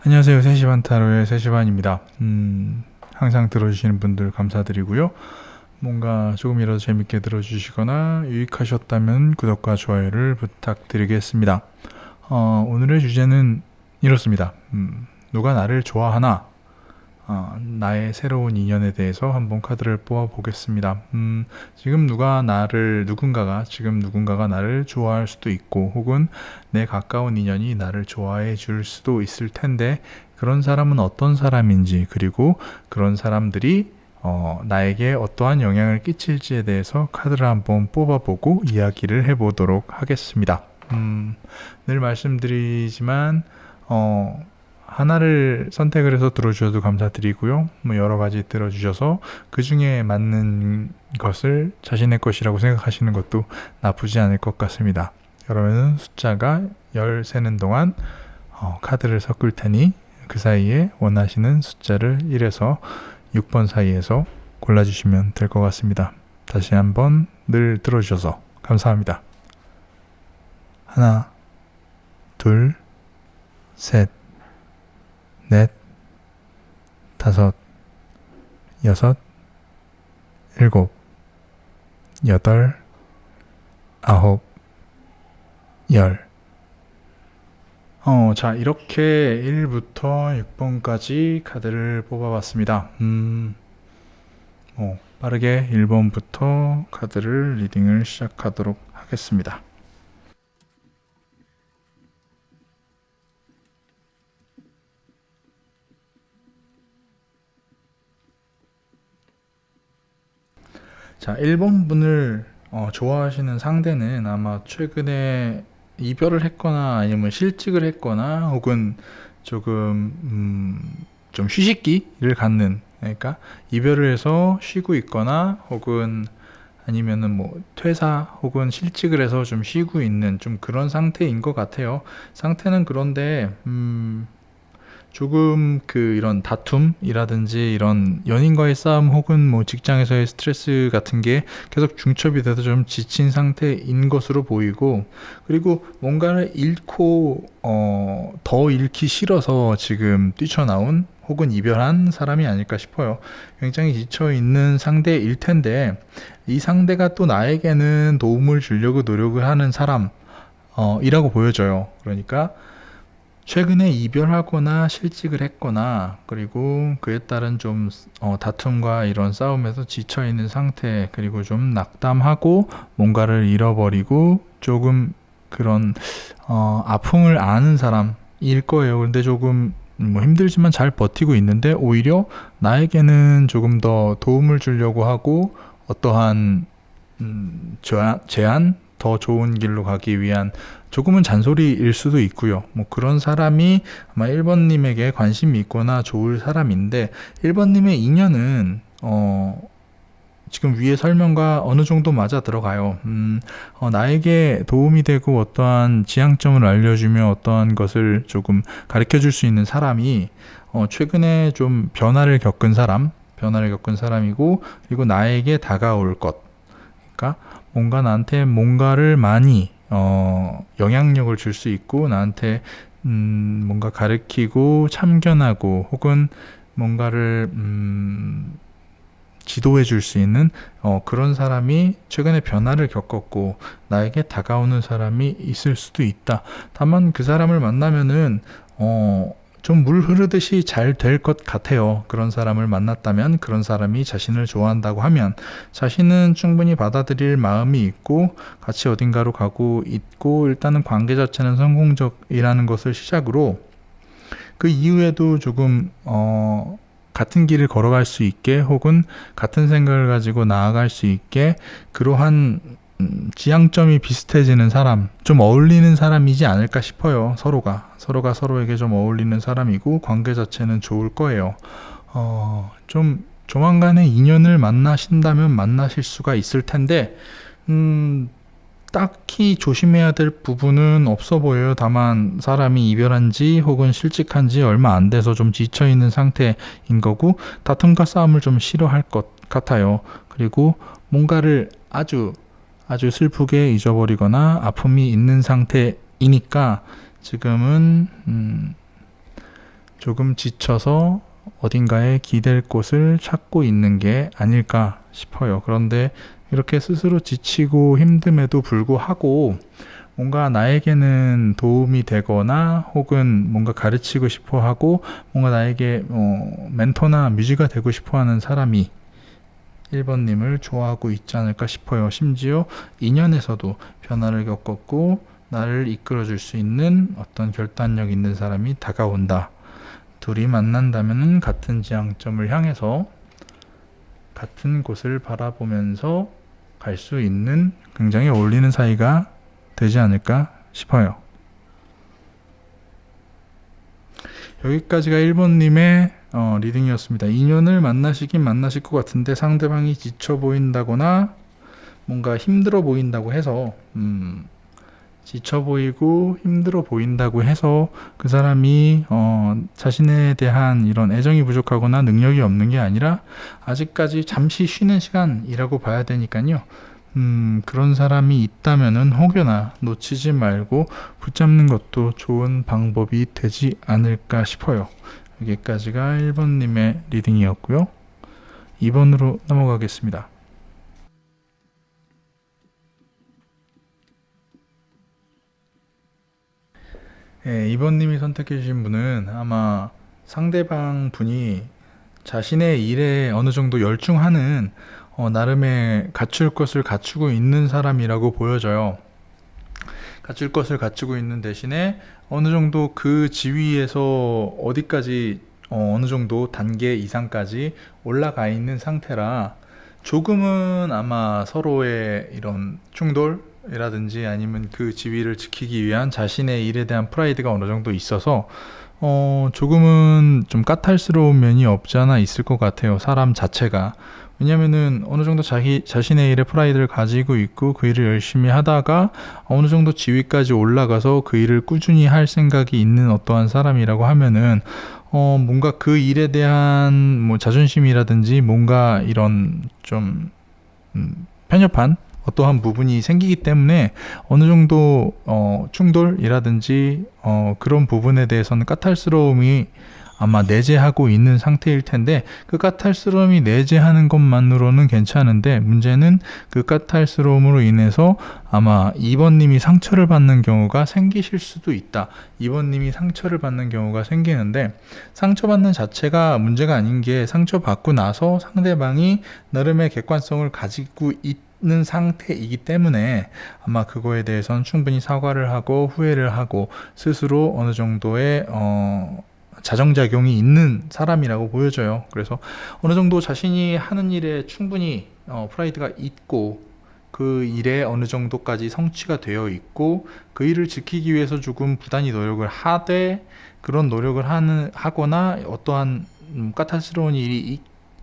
안녕하세요. 3시반 타로의 3시반입니다. 항상 들어주시는 분들 감사드리고요. 뭔가 조금이라도 재밌게 들어주시거나 유익하셨다면 구독과 좋아요를 부탁드리겠습니다. 오늘의 주제는 이렇습니다. 누가 나를 좋아하나? 나의 새로운 인연에 대해서 한번 카드를 뽑아 보겠습니다. 지금 누군가가 나를 좋아할 수도 있고, 혹은 내 가까운 인연이 나를 좋아해 줄 수도 있을 텐데, 그런 사람은 어떤 사람인지, 그리고 그런 사람들이 나에게 어떠한 영향을 끼칠지에 대해서 카드를 한번 뽑아보고 이야기를 해보도록 하겠습니다. 늘 말씀드리지만 하나를 선택을 해서 들어주셔도 감사드리고요. 여러 가지 들어주셔서 그 중에 맞는 것을 자신의 것이라고 생각하시는 것도 나쁘지 않을 것 같습니다. 그러면 숫자가 13는 동안 카드를 섞을 테니 그 사이에 원하시는 숫자를 1에서 6번 사이에서 골라주시면 될 것 같습니다. 다시 한번 늘 들어주셔서 감사합니다. 하나, 둘, 셋, 넷, 다섯, 여섯, 일곱, 여덟, 아홉, 열. 자, 이렇게 1부터 6번까지 카드를 뽑아봤습니다. 빠르게 1번부터 카드를 리딩을 시작하도록 하겠습니다. 자, 1번 분을 좋아하시는 상대는 아마 최근에 이별을 했거나 아니면 실직을 했거나 혹은 조금 좀 휴식기를 갖는, 그러니까 이별을 해서 쉬고 있거나 혹은 아니면은 뭐 퇴사 혹은 실직을 해서 좀 쉬고 있는 좀 그런 상태인 것 같아요. 상태는 그런데 조금 이런 다툼이라든지 이런 연인과의 싸움 혹은 뭐 직장에서의 스트레스 같은 게 계속 중첩이 돼서 좀 지친 상태인 것으로 보이고, 그리고 뭔가를 잃고 더 잃기 싫어서 지금 뛰쳐나온 혹은 이별한 사람이 아닐까 싶어요. 굉장히 지쳐있는 상대일 텐데, 이 상대가 또 나에게는 도움을 주려고 노력을 하는 사람 이라고 보여져요. 그러니까 최근에 이별하거나 실직을 했거나, 그리고 그에 따른 좀 다툼과 이런 싸움에서 지쳐있는 상태, 그리고 좀 낙담하고 뭔가를 잃어버리고 조금 그런 아픔을 아는 사람일 거예요. 근데 조금 뭐 힘들지만 잘 버티고 있는데, 오히려 나에게는 조금 더 도움을 주려고 하고 어떠한 제안, 더 좋은 길로 가기 위한 조금은 잔소리일 수도 있고요. 뭐 그런 사람이 아마 1번님에게 관심이 있거나 좋을 사람인데, 1번님의 인연은 지금 위의 설명과 어느 정도 맞아 들어가요. 나에게 도움이 되고 어떠한 지향점을 알려주며 어떠한 것을 조금 가르쳐 줄 수 있는 사람이 최근에 좀 변화를 겪은 사람이고, 그리고 나에게 다가올 것, 그러니까 뭔가 나한테 뭔가를 많이 영향력을 줄 수 있고, 나한테 뭔가 가르치고 참견하고 혹은 뭔가를 지도해 줄 수 있는 그런 사람이 최근에 변화를 겪었고 나에게 다가오는 사람이 있을 수도 있다. 다만 그 사람을 만나면은 좀 물 흐르듯이 잘 될 것 같아요. 그런 사람을 만났다면, 그런 사람이 자신을 좋아한다고 하면 자신은 충분히 받아들일 마음이 있고 같이 어딘가로 가고 있고, 일단은 관계 자체는 성공적이라는 것을 시작으로 그 이후에도 조금 같은 길을 걸어갈 수 있게 혹은 같은 생각을 가지고 나아갈 수 있게, 그러한 지향점이 비슷해지는 사람, 좀 어울리는 사람이지 않을까 싶어요. 서로가 서로에게 좀 어울리는 사람이고 관계 자체는 좋을 거예요. 좀 조만간에 인연을 만나신다면 만나실 수가 있을 텐데, 딱히 조심해야 될 부분은 없어 보여요. 다만 사람이 이별한 지 혹은 실직한 지 얼마 안 돼서 좀 지쳐있는 상태인 거고, 다툼과 싸움을 좀 싫어할 것 같아요. 그리고 뭔가를 아주 슬프게 잊어버리거나 아픔이 있는 상태이니까 지금은 조금 지쳐서 어딘가에 기댈 곳을 찾고 있는 게 아닐까 싶어요. 그런데 이렇게 스스로 지치고 힘듦에도 불구하고 뭔가 나에게는 도움이 되거나 혹은 뭔가 가르치고 싶어 하고 뭔가 나에게 멘토나 뮤지가 되고 싶어 하는 사람이 1번님을 좋아하고 있지 않을까 싶어요. 심지어 인연에서도 변화를 겪었고 나를 이끌어줄 수 있는 어떤 결단력 있는 사람이 다가온다. 둘이 만난다면 같은 지향점을 향해서 같은 곳을 바라보면서 갈 수 있는 굉장히 어울리는 사이가 되지 않을까 싶어요. 여기까지가 1번님의 리딩이었습니다. 인연을 만나시긴 만나실 것 같은데 상대방이 지쳐 보인다거나 뭔가 힘들어 보인다고 해서 지쳐 보이고 힘들어 보인다고 해서 그 사람이 자신에 대한 이런 애정이 부족하거나 능력이 없는 게 아니라 아직까지 잠시 쉬는 시간이라고 봐야 되니까요. 그런 사람이 있다면은 혹여나 놓치지 말고 붙잡는 것도 좋은 방법이 되지 않을까 싶어요. 여기까지가 1번님의 리딩이었고요. 2번으로 넘어가겠습니다. 네, 2번님이 선택해 주신 분은 아마 상대방 분이 자신의 일에 어느 정도 열중하는 나름의 갖출 것을 갖추고 있는 사람이라고 보여져요. 갖출 것을 갖추고 있는 대신에 어느 정도 그 지위에서 어디까지 어느 정도 단계 이상까지 올라가 있는 상태라 조금은 아마 서로의 이런 충돌이라든지 아니면 그 지위를 지키기 위한 자신의 일에 대한 프라이드가 어느 정도 있어서 조금은 좀 까탈스러운 면이 없지 않아 있을 것 같아요. 사람 자체가. 왜냐면은 어느 정도 자신의 일에 프라이드를 가지고 있고 그 일을 열심히 하다가 어느 정도 지위까지 올라가서 그 일을 꾸준히 할 생각이 있는 어떠한 사람이라고 하면은 뭔가 그 일에 대한 뭐 자존심이라든지 뭔가 이런 좀 편협한 어떠한 부분이 생기기 때문에 어느 정도 충돌이라든지 그런 부분에 대해서는 까탈스러움이 아마 내재하고 있는 상태일 텐데 그 까탈스러움이 내재하는 것만으로는 괜찮은데 문제는 그 까탈스러움으로 인해서 아마 2번님이 상처를 받는 경우가 생기실 수도 있다. 2번님이 상처를 받는 경우가 생기는데 상처받는 자체가 문제가 아닌 게 상처받고 나서 상대방이 나름의 객관성을 가지고 있는 상태이기 때문에 아마 그거에 대해서는 충분히 사과를 하고 후회를 하고 스스로 어느 정도의 자정작용이 있는 사람이라고 보여져요. 그래서 어느 정도 자신이 하는 일에 충분히 프라이드가 있고 그 일에 어느 정도까지 성취가 되어 있고 그 일을 지키기 위해서 조금 부단히 노력을 하되 그런 노력을 하거나 어떠한 까탈스러운 일이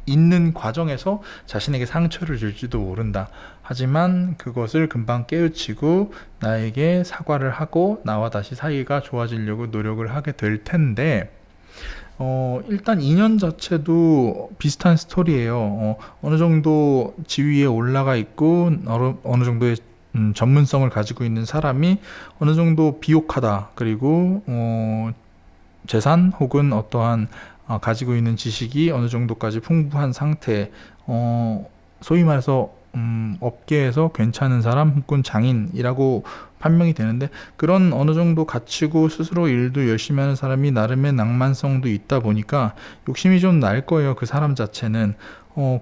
있는 과정에서 자신에게 상처를 줄지도 모른다. 하지만 그것을 금방 깨우치고 나에게 사과를 하고 나와 다시 사이가 좋아지려고 노력을 하게 될 텐데 일단 인연 자체도 비슷한 스토리예요. 어느 정도 지위에 올라가 있고 어느 정도의 전문성을 가지고 있는 사람이 어느 정도 비옥하다. 그리고 재산 혹은 어떠한 가지고 있는 지식이 어느 정도까지 풍부한 상태, 소위 말해서 업계에서 괜찮은 사람 혹은 장인이라고 판명이 되는데 그런 어느 정도 갖추고 스스로 일도 열심히 하는 사람이 나름의 낭만성도 있다 보니까 욕심이 좀 날 거예요. 그 사람 자체는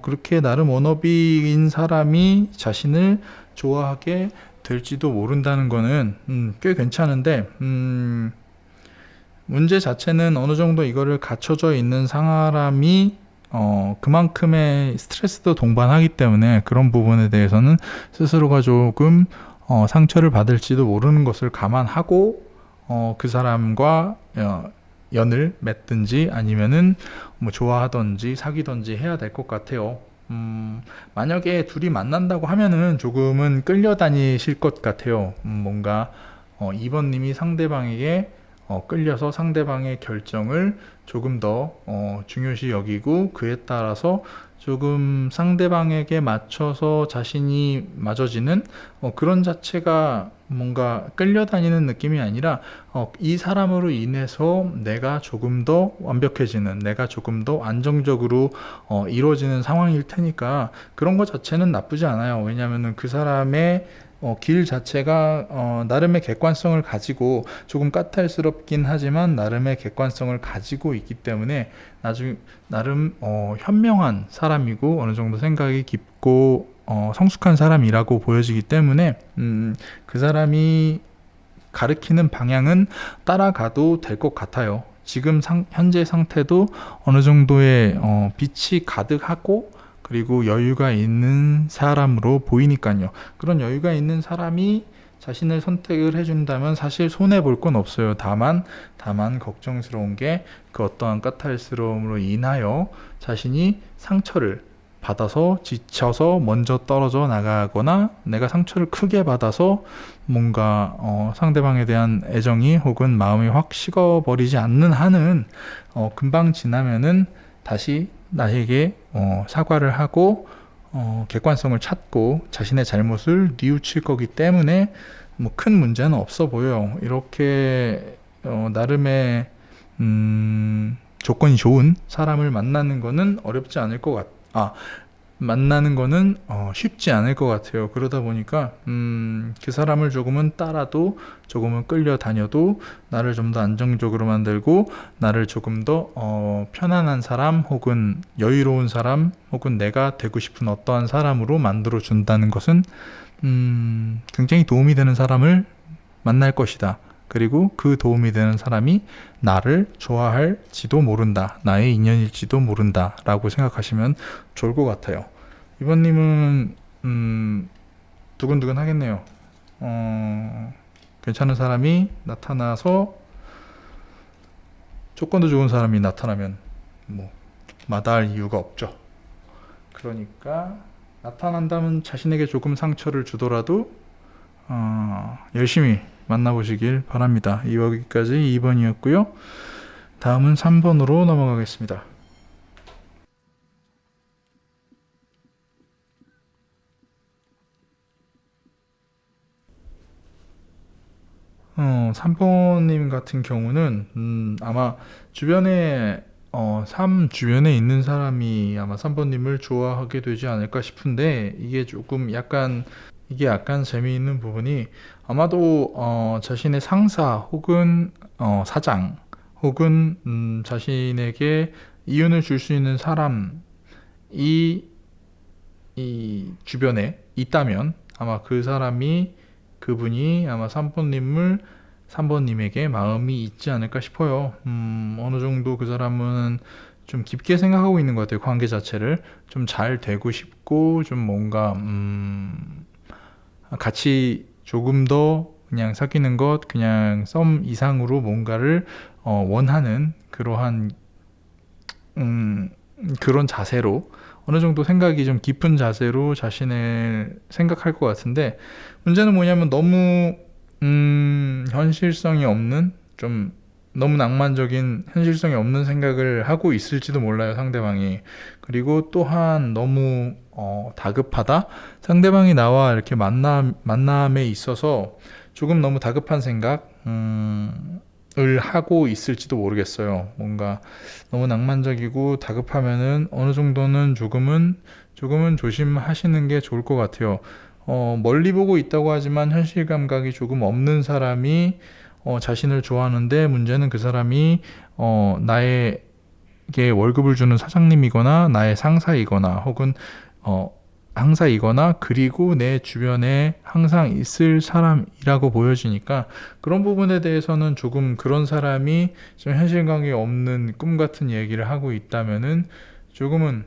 그렇게 나름 워너비인 사람이 자신을 좋아하게 될지도 모른다는 거는 꽤 괜찮은데 문제 자체는 어느 정도 이거를 갖춰져 있는 사람이 그만큼의 스트레스도 동반하기 때문에 그런 부분에 대해서는 스스로가 조금 상처를 받을지도 모르는 것을 감안하고 그 사람과 연을 맺든지 아니면은 뭐 좋아하든지 사귀든지 해야 될 것 같아요. 만약에 둘이 만난다고 하면은 조금은 끌려다니실 것 같아요. 뭔가 2번님이 상대방에게 끌려서 상대방의 결정을 조금 더 중요시 여기고 그에 따라서 조금 상대방에게 맞춰서 자신이 맞아지는 그런 자체가 뭔가 끌려다니는 느낌이 아니라 이 사람으로 인해서 내가 조금 더 완벽해지는, 내가 조금 더 안정적으로 이루어지는 상황일 테니까 그런 것 자체는 나쁘지 않아요. 왜냐하면 그 사람의 길 자체가 나름의 객관성을 가지고 조금 까탈스럽긴 하지만 나름의 객관성을 가지고 있기 때문에 나름 현명한 사람이고 어느 정도 생각이 깊고 성숙한 사람이라고 보여지기 때문에 그 사람이 가리키는 방향은 따라가도 될 것 같아요. 지금 현재 상태도 어느 정도의 빛이 가득하고 그리고 여유가 있는 사람으로 보이니까요. 그런 여유가 있는 사람이 자신을 선택을 해준다면 사실 손해볼 건 없어요. 다만 걱정스러운 게 그 어떠한 까탈스러움으로 인하여 자신이 상처를 받아서 지쳐서 먼저 떨어져 나가거나 내가 상처를 크게 받아서 뭔가 상대방에 대한 애정이 혹은 마음이 확 식어버리지 않는 한은 금방 지나면은 다시 나에게 사과를 하고 객관성을 찾고 자신의 잘못을 뉘우칠 거기 때문에 뭐 큰 문제는 없어 보여요. 이렇게 나름의 조건이 좋은 사람을 만나는 거는 어렵지 않을 것 만나는 거는 쉽지 않을 것 같아요. 그러다 보니까 그 사람을 조금은 따라도 조금은 끌려다녀도 나를 좀 더 안정적으로 만들고 나를 조금 더 편안한 사람 혹은 여유로운 사람 혹은 내가 되고 싶은 어떠한 사람으로 만들어 준다는 것은 굉장히 도움이 되는 사람을 만날 것이다. 그리고 그 도움이 되는 사람이 나를 좋아할지도 모른다. 나의 인연일지도 모른다. 라고 생각하시면 좋을 것 같아요. 이번님은 두근두근 하겠네요. 괜찮은 사람이 나타나서 조건도 좋은 사람이 나타나면 뭐 마다할 이유가 없죠. 그러니까 나타난다면 자신에게 조금 상처를 주더라도 열심히 만나보시길 바랍니다. 여기까지 2번이었고요. 다음은 3번으로 넘어가겠습니다. 3번님 같은 경우는 아마 주변에 삶 주변에 있는 사람이 아마 3번님을 좋아하게 되지 않을까 싶은데 이게 약간 재미있는 부분이 아마도 자신의 상사 혹은 사장 혹은 자신에게 이윤을 줄 수 있는 사람이 이 주변에 있다면 아마 그분이 아마 3번님에게 마음이 있지 않을까 싶어요. 어느 정도 그 사람은 좀 깊게 생각하고 있는 것 같아요. 관계 자체를 좀 잘 되고 싶고 좀 뭔가 같이 조금 더 그냥 사귀는 것 그냥 썸 이상으로 뭔가를 원하는 그런 자세로 어느 정도 생각이 좀 깊은 자세로 자신을 생각할 것 같은데 문제는 뭐냐면 너무 현실성이 없는 좀 너무 낭만적인 현실성이 없는 생각을 하고 있을지도 몰라요, 상대방이. 그리고 또한 너무 다급하다. 상대방이 나와 이렇게 만남에 있어서 조금 너무 다급한 생각을 하고 있을지도 모르겠어요. 뭔가 너무 낭만적이고 다급하면은 어느 정도는 조금은 조심하시는 게 좋을 것 같아요. 멀리 보고 있다고 하지만 현실 감각이 조금 없는 사람이 자신을 좋아하는데 문제는 그 사람이 나에게 월급을 주는 사장님이거나 나의 상사이거나 혹은 상사이거나 그리고 내 주변에 항상 있을 사람이라고 보여지니까 그런 부분에 대해서는 조금 그런 사람이 좀 현실감이 없는 꿈 같은 얘기를 하고 있다면은 조금은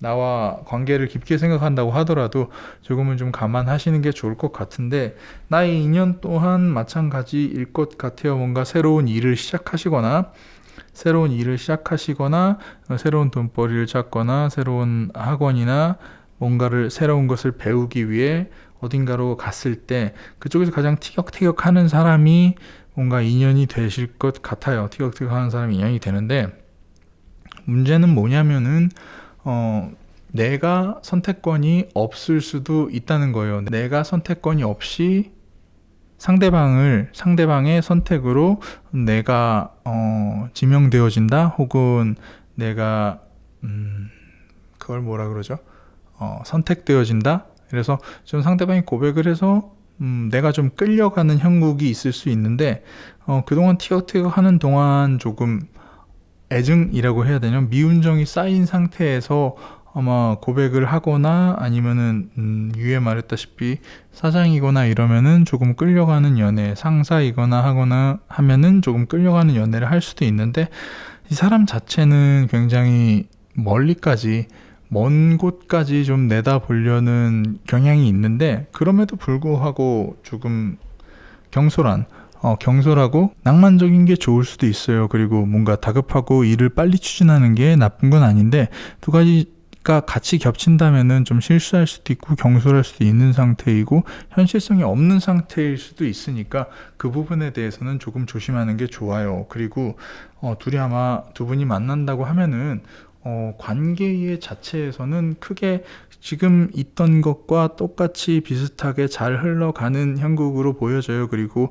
나와 관계를 깊게 생각한다고 하더라도 조금은 좀 감안하시는 게 좋을 것 같은데 나의 인연 또한 마찬가지일 것 같아요. 뭔가 새로운 일을 시작하시거나 새로운 돈벌이를 찾거나 새로운 학원이나 뭔가를 새로운 것을 배우기 위해 어딘가로 갔을 때 그쪽에서 가장 티격태격 하는 사람이 뭔가 인연이 되실 것 같아요. 티격태격 하는 사람이 인연이 되는데 문제는 뭐냐면은 내가 선택권이 없을 수도 있다는 거예요. 내가 선택권이 없이 상대방의 선택으로 내가 지명되어진다, 혹은 내가 그걸 뭐라 그러죠? 선택되어진다. 그래서 좀 상대방이 고백을 해서 내가 좀 끌려가는 형국이 있을 수 있는데, 그동안 티격태격 하는 동안 조금 애증이라고 해야 되냐, 미운정이 쌓인 상태에서 아마 고백을 하거나 아니면은 위에 말했다시피 사장이거나 이러면은 조금 끌려가는 연애, 상사이거나 하거나 하면은 조금 끌려가는 연애를 할 수도 있는데, 이 사람 자체는 굉장히 먼 곳까지 좀 내다보려는 경향이 있는데, 그럼에도 불구하고 조금 경솔하고 낭만적인 게 좋을 수도 있어요. 그리고 뭔가 다급하고 일을 빨리 추진하는 게 나쁜 건 아닌데, 두 가지가 같이 겹친다면은 좀 실수할 수도 있고 경솔할 수도 있는 상태이고 현실성이 없는 상태일 수도 있으니까, 그 부분에 대해서는 조금 조심하는 게 좋아요. 그리고 두 분이 만난다고 하면은 관계의 자체에서는 크게 지금 있던 것과 똑같이 비슷하게 잘 흘러가는 형국으로 보여져요. 그리고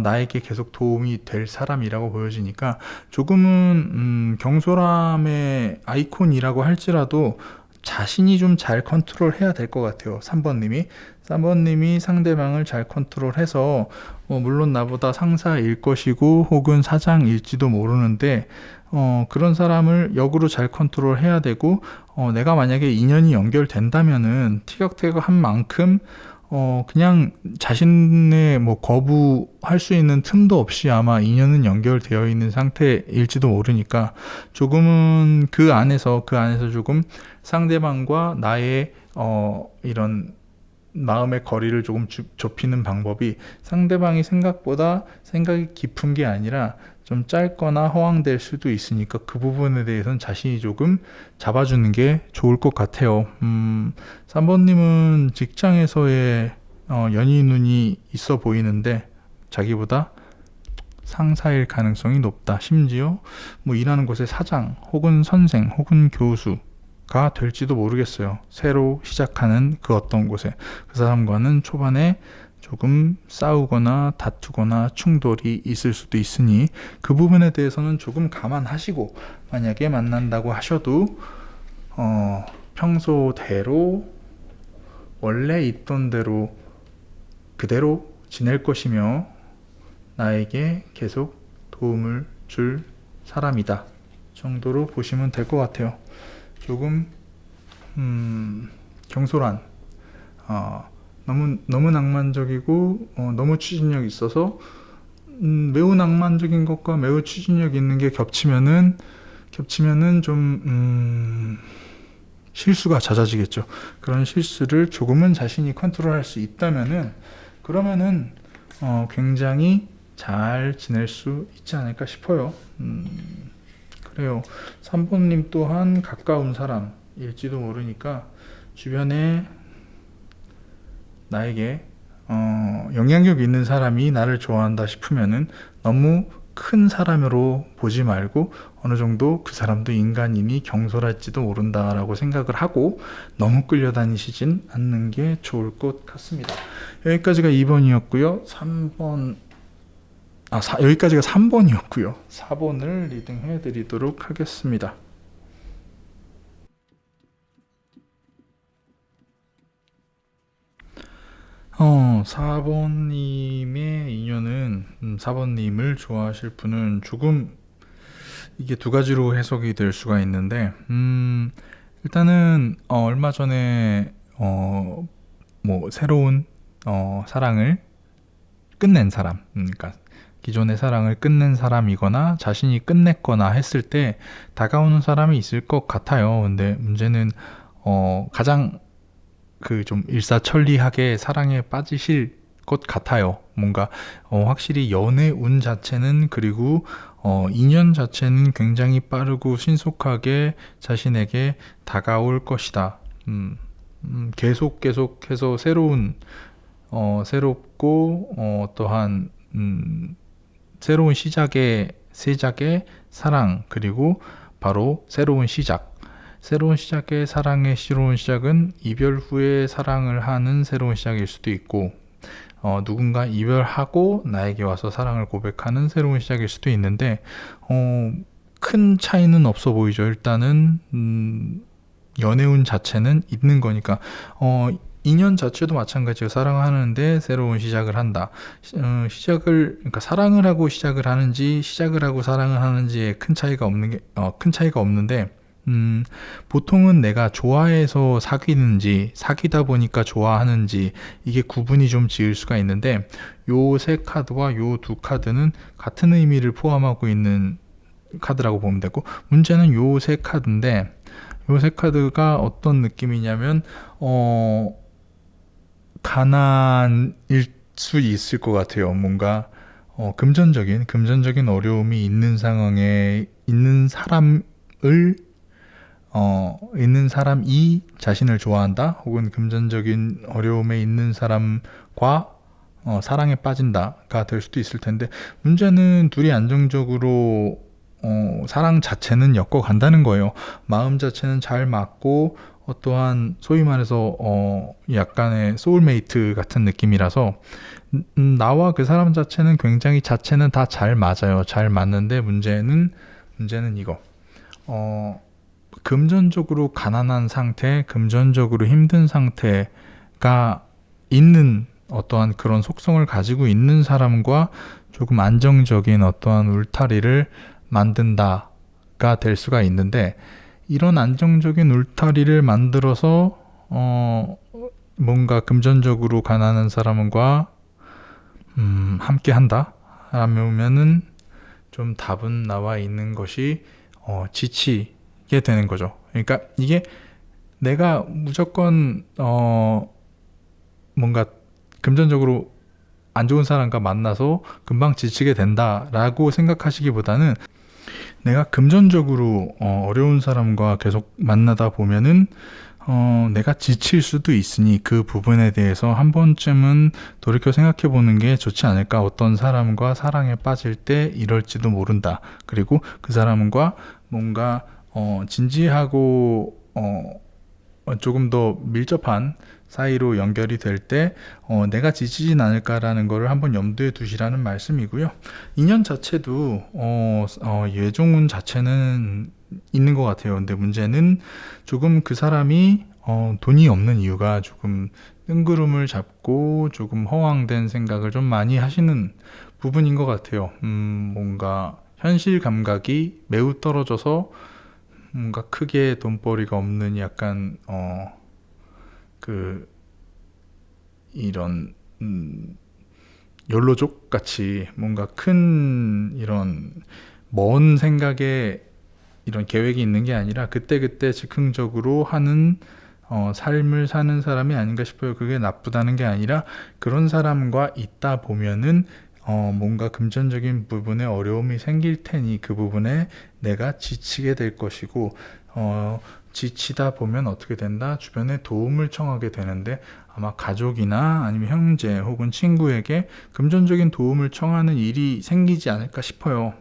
나에게 계속 도움이 될 사람이라고 보여지니까, 조금은 경솔함의 아이콘이라고 할지라도 자신이 좀 잘 컨트롤해야 될 것 같아요. 3번님이 상대방을 잘 컨트롤해서, 물론 나보다 상사일 것이고 혹은 사장일지도 모르는데, 그런 사람을 역으로 잘 컨트롤해야 되고, 내가 만약에 인연이 연결된다면은 티격태격한 만큼 그냥 자신의 거부할 수 있는 틈도 없이 아마 인연은 연결되어 있는 상태일지도 모르니까, 조금은 그 안에서 조금 상대방과 나의 이런 마음의 거리를 조금 좁히는 방법이, 상대방이 생각보다 생각이 깊은 게 아니라 좀 짧거나 허황될 수도 있으니까, 그 부분에 대해서는 자신이 조금 잡아주는 게 좋을 것 같아요. 3번님은 직장에서의 연인운이 있어 보이는데, 자기보다 상사일 가능성이 높다. 심지어 일하는 곳의 사장 혹은 선생 혹은 교수가 될지도 모르겠어요. 새로 시작하는 그 어떤 곳에 그 사람과는 초반에 조금 싸우거나 다투거나 충돌이 있을 수도 있으니, 그 부분에 대해서는 조금 감안하시고, 만약에 만난다고 하셔도 평소대로 원래 있던 대로 그대로 지낼 것이며 나에게 계속 도움을 줄 사람이다 정도로 보시면 될 것 같아요. 조금 경솔한, 너무 낭만적이고 너무 추진력이 있어서, 매우 낭만적인 것과 매우 추진력 있는 게 겹치면은 좀 실수가 잦아지겠죠. 그런 실수를 조금은 자신이 컨트롤할 수 있다면은, 그러면은 굉장히 잘 지낼 수 있지 않을까 싶어요. 그래요. 3번님 또한 가까운 사람일지도 모르니까, 주변에 나에게 영향력 있는 사람이 나를 좋아한다 싶으면은 너무 큰 사람으로 보지 말고, 어느 정도 그 사람도 인간이니 경솔할지도 모른다라고 생각을 하고 너무 끌려다니시진 않는 게 좋을 것 같습니다. 여기까지가 2번이었고요. 여기까지가 3번이었고요. 4번을 리딩해 드리도록 하겠습니다. 4번님의 인연은, 4번님을 좋아하실 분은 조금 이게 두 가지로 해석이 될 수가 있는데, 일단은 얼마 전에 새로운 사랑을 끝낸 사람, 그러니까 기존의 사랑을 끝낸 사람이거나 자신이 끝냈거나 했을 때 다가오는 사람이 있을 것 같아요. 근데 문제는 가장 좀 일사천리하게 사랑에 빠지실 것 같아요. 뭔가 확실히 연애 운 자체는, 그리고 인연 자체는 굉장히 빠르고 신속하게 자신에게 다가올 것이다. 계속해서 새롭고 또한 새로운 시작의 사랑, 그리고 바로 새로운 시작의 사랑의 새로운 시작은 이별 후에 사랑을 하는 새로운 시작일 수도 있고, 누군가 이별하고 나에게 와서 사랑을 고백하는 새로운 시작일 수도 있는데 큰 차이는 없어 보이죠. 일단은 연애운 자체는 있는 거니까 인연 자체도 마찬가지로 사랑하는데 새로운 시작을 한다. 그러니까 사랑을 하고 시작을 하는지 시작을 하고 사랑을 하는지에 큰 차이가 없는데 보통은 내가 좋아해서 사귀는지 사귀다 보니까 좋아하는지 이게 구분이 좀 지을 수가 있는데 요 세 카드와 요 두 카드는 같은 의미를 포함하고 있는 카드라고 보면 되고 문제는 요 세 카드인데 요 세 카드가 어떤 느낌이냐면 가난일 수 있을 것 같아요. 뭔가 금전적인 어려움이 있는 상황에 있는 사람이 자신을 좋아한다 혹은 금전적인 어려움에 있는 사람과 사랑에 빠진다가 될 수도 있을 텐데 문제는 둘이 안정적으로 사랑 자체는 엮어간다는 거예요. 마음 자체는 잘 맞고 어떠한 소위 말해서 약간의 소울메이트 같은 느낌이라서 나와 그 사람 자체는 굉장히 자체는 다 잘 맞아요. 잘 맞는데 문제는 이거 금전적으로 가난한 상태, 금전적으로 힘든 상태가 있는 어떠한 그런 속성을 가지고 있는 사람과 조금 안정적인 어떠한 울타리를 만든다가 될 수가 있는데 이런 안정적인 울타리를 만들어서 뭔가 금전적으로 가난한 사람과 함께 한다 라면은 좀 답은 나와 있는 것이 지치게 되는 거죠. 그러니까 이게 내가 무조건 뭔가 금전적으로 안 좋은 사람과 만나서 금방 지치게 된다라고 생각하시기보다는 내가 금전적으로 어려운 사람과 계속 만나다 보면은 내가 지칠 수도 있으니 그 부분에 대해서 한 번쯤은 돌이켜 생각해 보는 게 좋지 않을까. 어떤 사람과 사랑에 빠질 때 이럴지도 모른다. 그리고 그 사람과 뭔가 진지하고 조금 더 밀접한 사이로 연결이 될 때 내가 지치진 않을까라는 것을 한번 염두에 두시라는 말씀이고요. 인연 자체도 예종운 자체는 있는 것 같아요. 근데 문제는 조금 그 사람이 돈이 없는 이유가 조금 뜬구름을 잡고 조금 허황된 생각을 좀 많이 하시는 부분인 것 같아요. 뭔가 현실 감각이 매우 떨어져서 뭔가 크게 돈벌이가 없는 약간 이런 욜로족 같이 뭔가 큰 이런 먼 생각에 이런 계획이 있는 게 아니라 그때그때 즉흥적으로 하는 삶을 사는 사람이 아닌가 싶어요. 그게 나쁘다는 게 아니라 그런 사람과 있다 보면은 뭔가 금전적인 부분에 어려움이 생길 테니 그 부분에 내가 지치게 될 것이고 지치다 보면 어떻게 된다? 주변에 도움을 청하게 되는데 아마 가족이나 아니면 형제 혹은 친구에게 금전적인 도움을 청하는 일이 생기지 않을까 싶어요.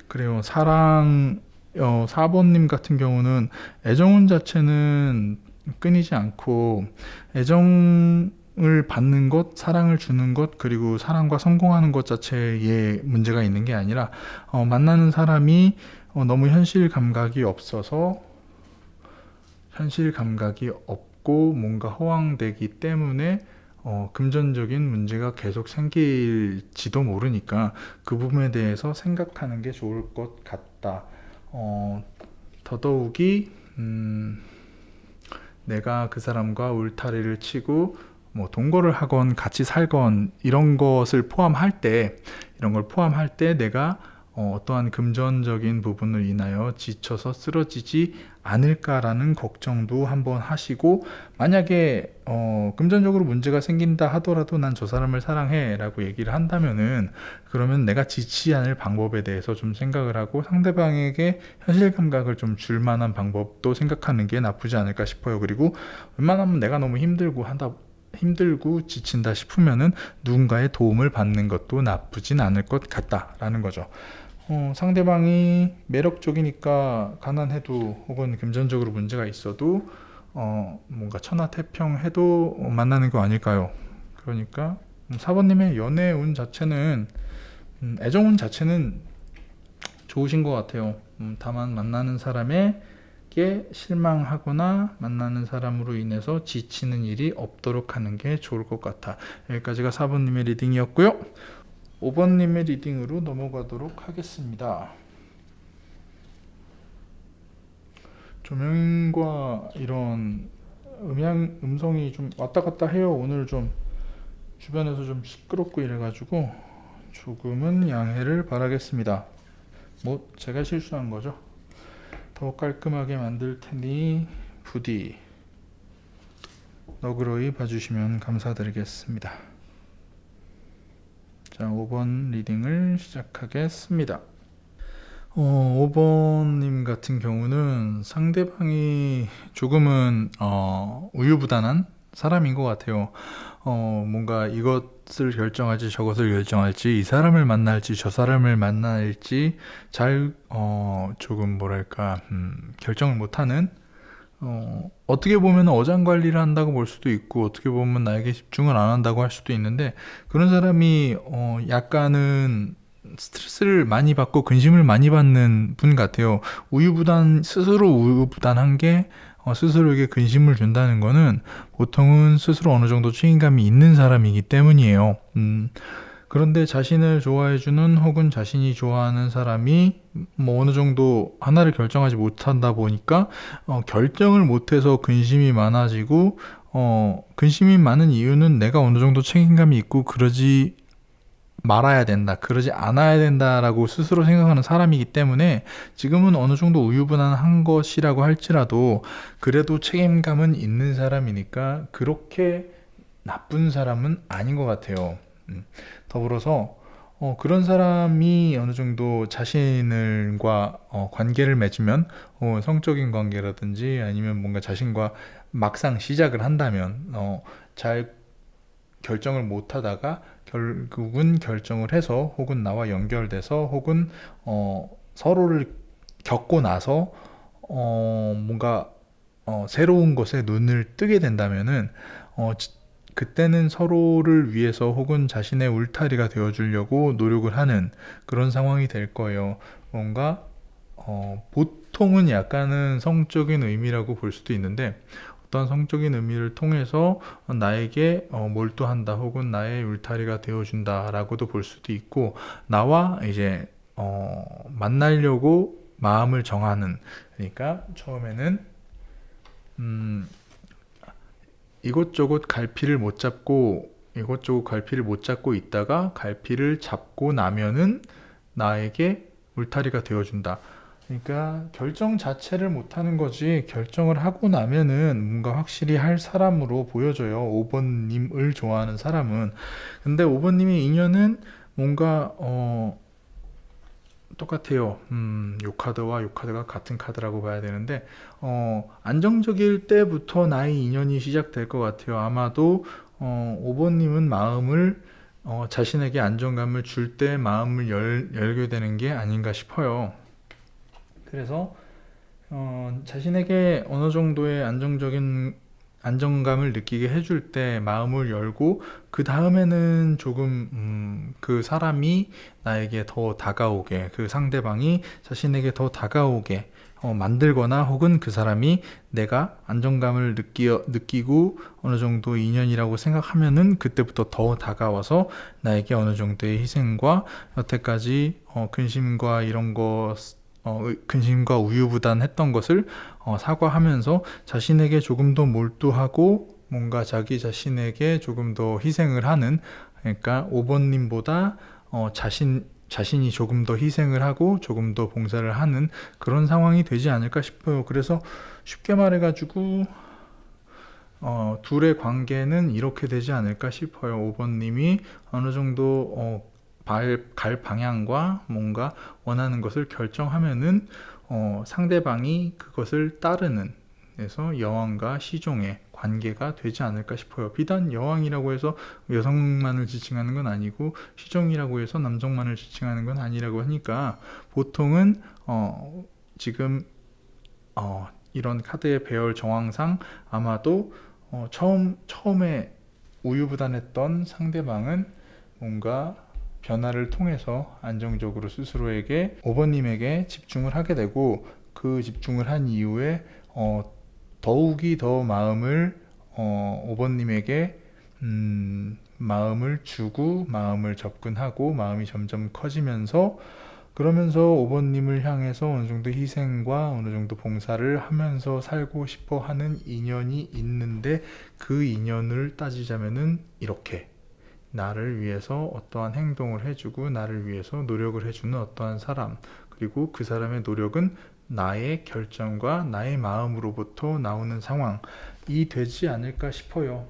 그래요. 4번님 같은 경우는 애정운 자체는 끊이지 않고 애정을 받는 것, 사랑을 주는 것, 그리고 사랑과 성공하는 것 자체에 문제가 있는 게 아니라 만나는 사람이 너무 현실 감각이 없고 뭔가 허황되기 때문에 금전적인 문제가 계속 생길지도 모르니까 그 부분에 대해서 생각하는 게 좋을 것 같다. 더더욱이 내가 그 사람과 울타리를 치고 뭐 동거를 하건 같이 살건 이런 것을 포함할 때 내가 어떠한 금전적인 부분을 인하여 지쳐서 쓰러지지 않을까라는 걱정도 한번 하시고 만약에 금전적으로 문제가 생긴다 하더라도 난 저 사람을 사랑해 라고 얘기를 한다면은 그러면 내가 지치지 않을 방법에 대해서 좀 생각을 하고 상대방에게 현실 감각을 좀 줄 만한 방법도 생각하는 게 나쁘지 않을까 싶어요. 그리고 웬만하면 내가 너무 힘들고 지친다 싶으면은 누군가의 도움을 받는 것도 나쁘진 않을 것 같다라는 거죠. 상대방이 매력적이니까 가난해도 혹은 금전적으로 문제가 있어도 뭔가 천하태평해도 만나는 거 아닐까요? 그러니까 4번님의 연애운 자체는 애정운 자체는 좋으신 것 같아요. 다만 만나는 사람에게 실망하거나 만나는 사람으로 인해서 지치는 일이 없도록 하는 게 좋을 것 같아. 여기까지가 4번님의 리딩이었고요. 5번님의 리딩으로 넘어가도록 하겠습니다. 조명과 이런 음성이 좀 왔다 갔다 해요. 오늘 좀 주변에서 좀 시끄럽고 이래가지고 조금은 양해를 바라겠습니다. 뭐 제가 실수한 거죠. 더 깔끔하게 만들 테니 부디 너그러이 봐주시면 감사드리겠습니다. 자, 5번 리딩을 시작하겠습니다. 5번님 같은 경우는 상대방이 조금은 우유부단한 사람인 것 같아요. 뭔가 이것을 결정할지 저것을 결정할지 이 사람을 만날지 저 사람을 만날지 잘 조금 뭐랄까 결정을 못하는 어떻게 보면 어장관리를 한다고 볼 수도 있고 어떻게 보면 나에게 집중을 안 한다고 할 수도 있는데 그런 사람이 약간은 스트레스를 많이 받고 근심을 많이 받는 분 같아요. 스스로 우유부단한 게 스스로에게 근심을 준다는 거는 보통은 스스로 어느 정도 책임감이 있는 사람이기 때문이에요. 그런데 자신을 좋아해주는 혹은 자신이 좋아하는 사람이 뭐 어느 정도 하나를 결정하지 못한다 보니까 결정을 못해서 근심이 많아지고 근심이 많은 이유는 내가 어느 정도 책임감이 있고 그러지 말아야 된다, 그러지 않아야 된다라고 스스로 생각하는 사람이기 때문에 지금은 어느 정도 우유부단한 것이라고 할지라도 그래도 책임감은 있는 사람이니까 그렇게 나쁜 사람은 아닌 것 같아요. 더불어서 그런 사람이 어느 정도 자신과 관계를 맺으면 성적인 관계라든지 아니면 뭔가 자신과 막상 시작을 한다면 잘 결정을 못 하다가 결국은 결정을 해서 혹은 나와 연결돼서 혹은 서로를 겪고 나서 뭔가 새로운 것에 눈을 뜨게 된다면은 그때는 서로를 위해서 혹은 자신의 울타리가 되어주려고 노력을 하는 그런 상황이 될 거예요. 뭔가 보통은 약간은 성적인 의미라고 볼 수도 있는데 어떤 성적인 의미를 통해서 나에게 몰두한다 혹은 나의 울타리가 되어준다 라고도 볼 수도 있고 나와 이제 만나려고 마음을 정하는 그러니까 처음에는 이곳저곳 갈피를 못 잡고 있다가 갈피를 잡고 나면은 나에게 울타리가 되어준다. 그러니까 결정 자체를 못하는 거지 결정을 하고 나면은 뭔가 확실히 할 사람으로 보여져요. 5번님을 좋아하는 사람은. 근데 5번님의 인연은 뭔가 똑같아요. 요 카드와 요 카드가 같은 카드라고 봐야 되는데 안정적일 때부터 나의 인연이 시작될 것 같아요. 아마도 5번님은 마음을 자신에게 안정감을 줄 때 마음을 열게 되는 게 아닌가 싶어요. 그래서 자신에게 어느 정도의 안정감을 느끼게 해줄 때 마음을 열고 그 다음에는 조금 그 사람이 나에게 더 다가오게 그 상대방이 자신에게 더 다가오게 만들거나 혹은 그 사람이 내가 안정감을 느끼고 어느 정도 인연이라고 생각하면은 그때부터 더 다가와서 나에게 어느 정도의 희생과 여태까지 근심과 이런 거 근심과 우유부단했던 것을 사과하면서 자신에게 조금 더 몰두하고 뭔가 자기 자신에게 조금 더 희생을 하는 그러니까 5번님보다 자신이 조금 더 희생을 하고 조금 더 봉사를 하는 그런 상황이 되지 않을까 싶어요. 그래서 쉽게 말해가지고 둘의 관계는 이렇게 되지 않을까 싶어요. 5번님이 어느 정도 갈 방향과 뭔가 원하는 것을 결정하면은 상대방이 그것을 따르는 그래서 여왕과 시종의 관계가 되지 않을까 싶어요. 비단 여왕이라고 해서 여성만을 지칭하는 건 아니고 시종이라고 해서 남성만을 지칭하는 건 아니라고 하니까 보통은 지금 이런 카드의 배열 정황상 아마도 처음에 우유부단했던 상대방은 뭔가 변화를 통해서 안정적으로 스스로에게 5번님에게 집중을 하게 되고, 그 집중을 한 이후에 더욱이 더 마음을 5번님에게 마음을 주고 마음을 접근하고 마음이 점점 커지면서, 그러면서 5번님을 향해서 어느 정도 희생과 어느 정도 봉사를 하면서 살고 싶어 하는 인연이 있는데, 그 인연을 따지자면은 이렇게 나를 위해서 어떠한 행동을 해주고 나를 위해서 노력을 해주는 어떠한 사람, 그리고 그 사람의 노력은 나의 결정과 나의 마음으로부터 나오는 상황이 되지 않을까 싶어요.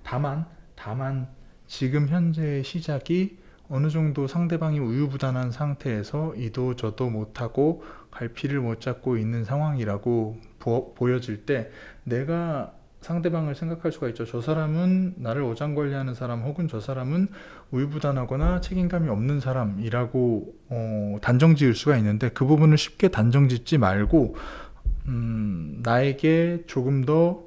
다만 지금 현재의 시작이 어느 정도 상대방이 우유부단한 상태에서 이도 저도 못하고 갈피를 못 잡고 있는 상황이라고 보여질 때, 내가 상대방을 생각할 수가 있죠. 저 사람은 나를 어장관리하는 사람, 혹은 저 사람은 우유부단하거나 책임감이 없는 사람이라고 단정 지을 수가 있는데, 그 부분을 쉽게 단정 짓지 말고 나에게 조금 더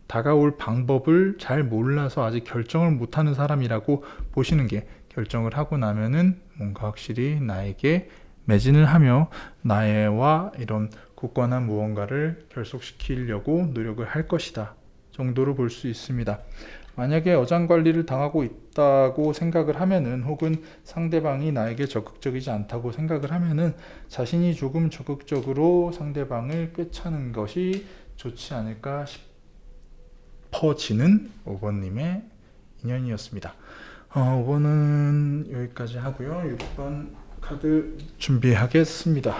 다가올 방법을 잘 몰라서 아직 결정을 못하는 사람이라고 보시는 게, 결정을 하고 나면은 뭔가 확실히 나에게 매진을 하며 나와 이런 굳건한 무언가를 결속시키려고 노력을 할 것이다 정도로 볼 수 있습니다. 만약에 어장관리를 당하고 있다고 생각을 하면은, 혹은 상대방이 나에게 적극적이지 않다고 생각을 하면은, 자신이 조금 적극적으로 상대방을 꿰차는 것이 좋지 않을까 싶어지는 5번님의 인연이었습니다. 5번은 여기까지 하고요. 6번 카드 준비하겠습니다.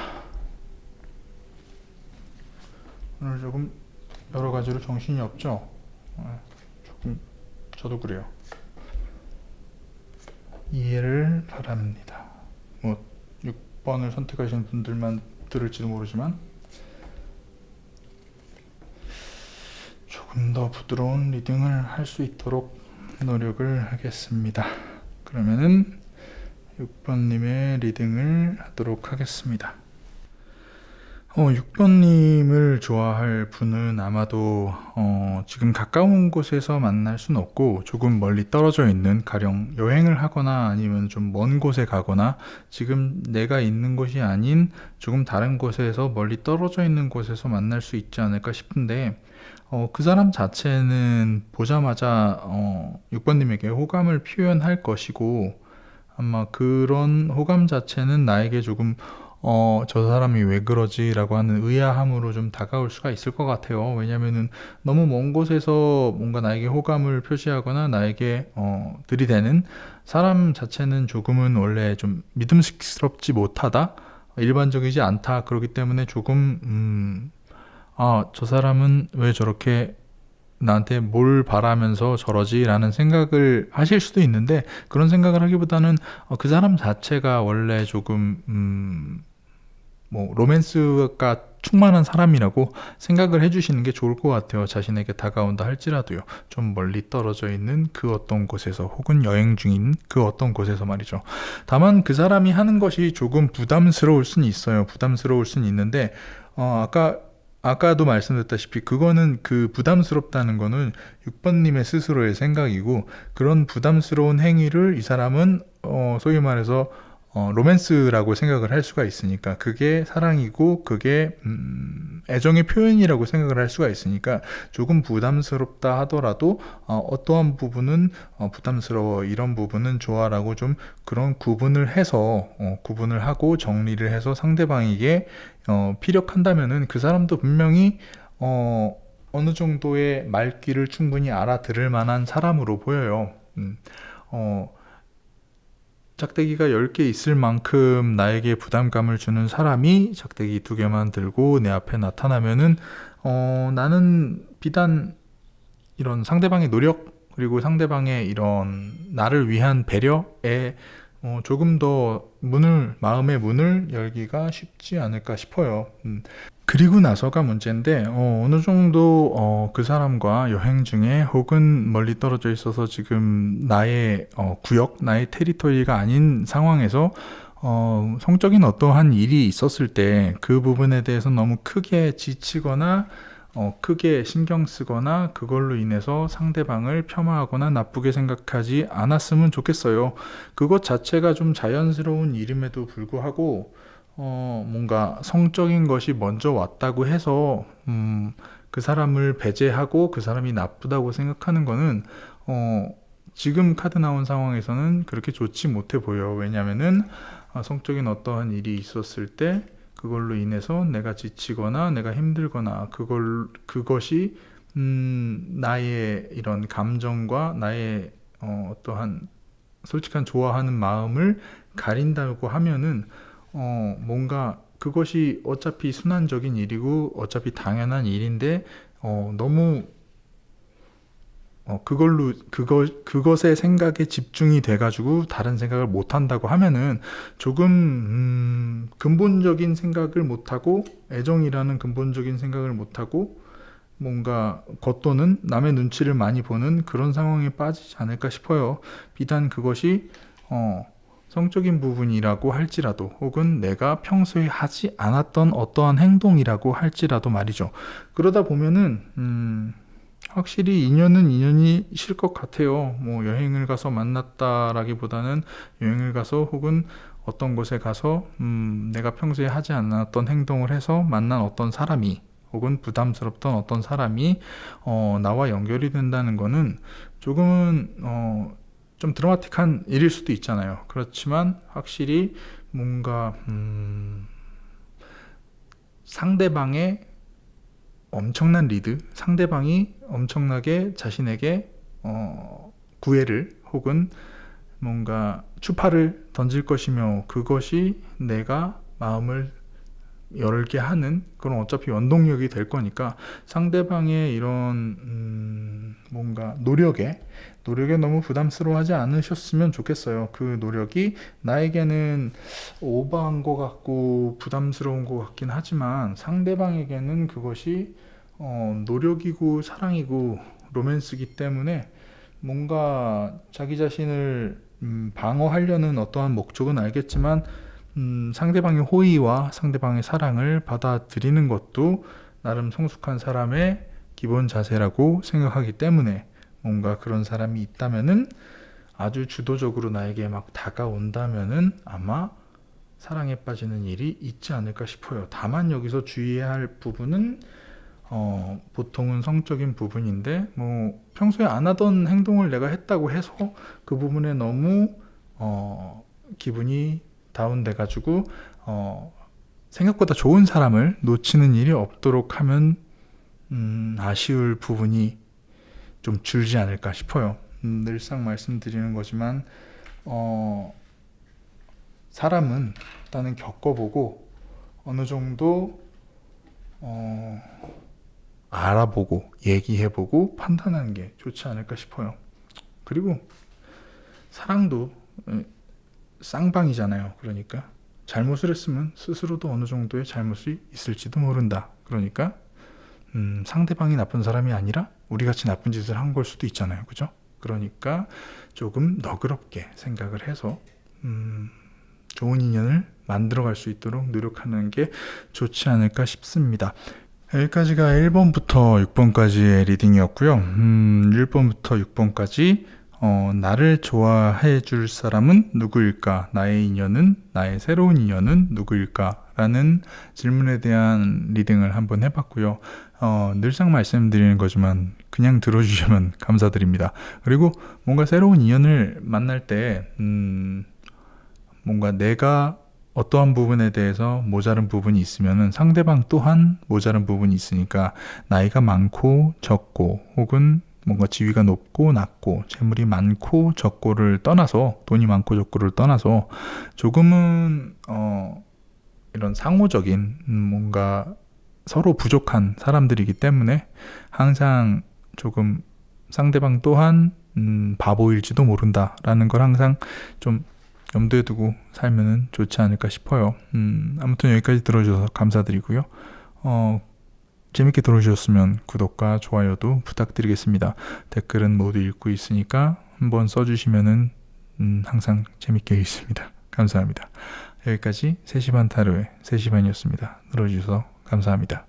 오늘 조금 여러 가지로 정신이 없죠? 조금 저도 그래요. 이해를 바랍니다. 6번을 선택하신 분들만 들을지도 모르지만 조금 더 부드러운 리딩을 할 수 있도록 노력을 하겠습니다. 그러면은 6번님의 리딩을 하도록 하겠습니다. 6번님을 좋아할 분은 아마도 지금 가까운 곳에서 만날 수는 없고, 조금 멀리 떨어져 있는, 가령 여행을 하거나 아니면 좀 먼 곳에 가거나 지금 내가 있는 곳이 아닌 조금 다른 곳에서 멀리 떨어져 있는 곳에서 만날 수 있지 않을까 싶은데, 그 사람 자체는 보자마자 6번님에게 호감을 표현할 것이고, 아마 그런 호감 자체는 나에게 조금 저 사람이 왜 그러지? 라고 하는 의아함으로 좀 다가올 수가 있을 것 같아요. 왜냐면은 너무 먼 곳에서 뭔가 나에게 호감을 표시하거나 나에게 들이대는 사람 자체는 조금은 원래 좀 믿음직스럽지 못하다? 일반적이지 않다. 그렇기 때문에 조금 저 사람은 왜 저렇게 나한테 뭘 바라면서 저러지? 라는 생각을 하실 수도 있는데, 그런 생각을 하기보다는 그 사람 자체가 원래 조금 로맨스가 충만한 사람이라고 생각을 해주시는 게 좋을 것 같아요. 자신에게 다가온다 할지라도요. 좀 멀리 떨어져 있는 그 어떤 곳에서, 혹은 여행 중인 그 어떤 곳에서 말이죠. 다만 그 사람이 하는 것이 조금 부담스러울 수는 있어요. 부담스러울 수는 있는데 아까도 말씀드렸다시피 그거는, 그 부담스럽다는 거는 6번님의 스스로의 생각이고, 그런 부담스러운 행위를 이 사람은 소위 말해서 로맨스라고 생각을 할 수가 있으니까, 그게 사랑이고 그게 애정의 표현이라고 생각을 할 수가 있으니까, 조금 부담스럽다 하더라도 어떠한 부분은 부담스러워, 이런 부분은 좋아라고 좀 그런 구분을 해서 구분을 하고 정리를 해서 상대방에게 피력한다면은, 그 사람도 분명히 어느 정도의 말귀를 충분히 알아들을 만한 사람으로 보여요. 짝대기가 10개 있을 만큼 나에게 부담감을 주는 사람이 짝대기 2개만 들고 내 앞에 나타나면은 나는 비단 이런 상대방의 노력, 그리고 상대방의 이런 나를 위한 배려에 조금 더 마음의 문을 열기가 쉽지 않을까 싶어요. 그리고 나서가 문제인데, 어느 정도 그 사람과 여행 중에, 혹은 멀리 떨어져 있어서 지금 나의 구역, 나의 테리토리가 아닌 상황에서 성적인 어떠한 일이 있었을 때 그 부분에 대해서 너무 크게 지치거나 크게 신경 쓰거나 그걸로 인해서 상대방을 폄하하거나 나쁘게 생각하지 않았으면 좋겠어요. 그것 자체가 좀 자연스러운 일임에도 불구하고 뭔가 성적인 것이 먼저 왔다고 해서 그 사람을 배제하고 그 사람이 나쁘다고 생각하는 거는 지금 카드 나온 상황에서는 그렇게 좋지 못해 보여. 왜냐면은 성적인 어떠한 일이 있었을 때 그걸로 인해서 내가 지치거나 내가 힘들거나 그것이 나의 이런 감정과 나의 어떠한 솔직한 좋아하는 마음을 가린다고 하면은 뭔가 그것이 어차피 순환적인 일이고 어차피 당연한 일인데 너무 그것의 생각에 집중이 돼가지고 다른 생각을 못 한다고 하면은 조금 근본적인 생각을 못 하고 애정이라는 근본적인 생각을 못 하고 뭔가 겉도는 남의 눈치를 많이 보는 그런 상황에 빠지지 않을까 싶어요. 비단 그것이 성적인 부분이라고 할지라도 혹은 내가 평소에 하지 않았던 어떠한 행동이라고 할지라도 말이죠. 그러다 보면은 확실히 인연은 인연이실 것 같아요. 뭐 여행을 가서 만났다라기보다는 여행을 가서 혹은 어떤 곳에 가서 내가 평소에 하지 않았던 행동을 해서 만난 어떤 사람이 혹은 부담스럽던 어떤 사람이 나와 연결이 된다는 거는 조금은 좀 드라마틱한 일일 수도 있잖아요. 그렇지만 확실히 뭔가 상대방의 엄청난 리드, 상대방이 엄청나게 자신에게 구애를 혹은 뭔가 추파를 던질 것이며 그것이 내가 마음을 열게 하는 그런 어차피 원동력이 될 거니까 상대방의 이런 뭔가 노력에 너무 부담스러워하지 않으셨으면 좋겠어요. 그 노력이 나에게는 오버한 것 같고 부담스러운 것 같긴 하지만 상대방에게는 그것이 노력이고 사랑이고 로맨스이기 때문에 뭔가 자기 자신을 방어하려는 어떠한 목적은 알겠지만 상대방의 호의와 상대방의 사랑을 받아들이는 것도 나름 성숙한 사람의 기본 자세라고 생각하기 때문에 뭔가 그런 사람이 있다면은 아주 주도적으로 나에게 막 다가온다면은 아마 사랑에 빠지는 일이 있지 않을까 싶어요. 다만 여기서 주의해야 할 부분은 보통은 성적인 부분인데 뭐 평소에 안 하던 행동을 내가 했다고 해서 그 부분에 너무 기분이 다운돼 가지고 생각보다 좋은 사람을 놓치는 일이 없도록 하면 아쉬울 부분이 좀 줄지 않을까 싶어요. 늘상 말씀드리는 거지만 사람은 일단은 겪어보고 어느 정도 알아보고 얘기해보고 판단하는 게 좋지 않을까 싶어요. 그리고 사랑도 쌍방이잖아요. 그러니까 잘못을 했으면 스스로도 어느 정도의 잘못이 있을지도 모른다. 그러니까 상대방이 나쁜 사람이 아니라 우리같이 나쁜 짓을 한 걸 수도 있잖아요. 그죠? 그러니까 조금 너그럽게 생각을 해서 좋은 인연을 만들어갈 수 있도록 노력하는 게 좋지 않을까 싶습니다. 여기까지가 1번부터 6번까지의 리딩이었고요. 1번부터 6번까지 나를 좋아해 줄 사람은 누구일까? 나의 인연은, 나의 새로운 인연은 누구일까? 라는 질문에 대한 리딩을 한번 해봤고요. 늘상 말씀드리는 거지만 그냥 들어주시면 감사드립니다. 그리고 뭔가 새로운 인연을 만날 때 뭔가 내가 어떠한 부분에 대해서 모자른 부분이 있으면은 상대방 또한 모자른 부분이 있으니까 나이가 많고 적고 혹은 뭔가 지위가 높고 낮고 재물이 많고 적고를 떠나서 돈이 많고 적고를 떠나서 조금은 이런 상호적인 뭔가 서로 부족한 사람들이기 때문에 항상 조금 상대방 또한 바보일지도 모른다라는 걸 항상 좀 염두에 두고 살면 좋지 않을까 싶어요. 아무튼 여기까지 들어주셔서 감사드리고요. 재밌게 들어주셨으면 구독과 좋아요도 부탁드리겠습니다. 댓글은 모두 읽고 있으니까 한번 써주시면은 항상 재밌게 읽습니다. 감사합니다. 여기까지 3시 반 타로의 3시 반이었습니다. 들어주셔서 감사합니다.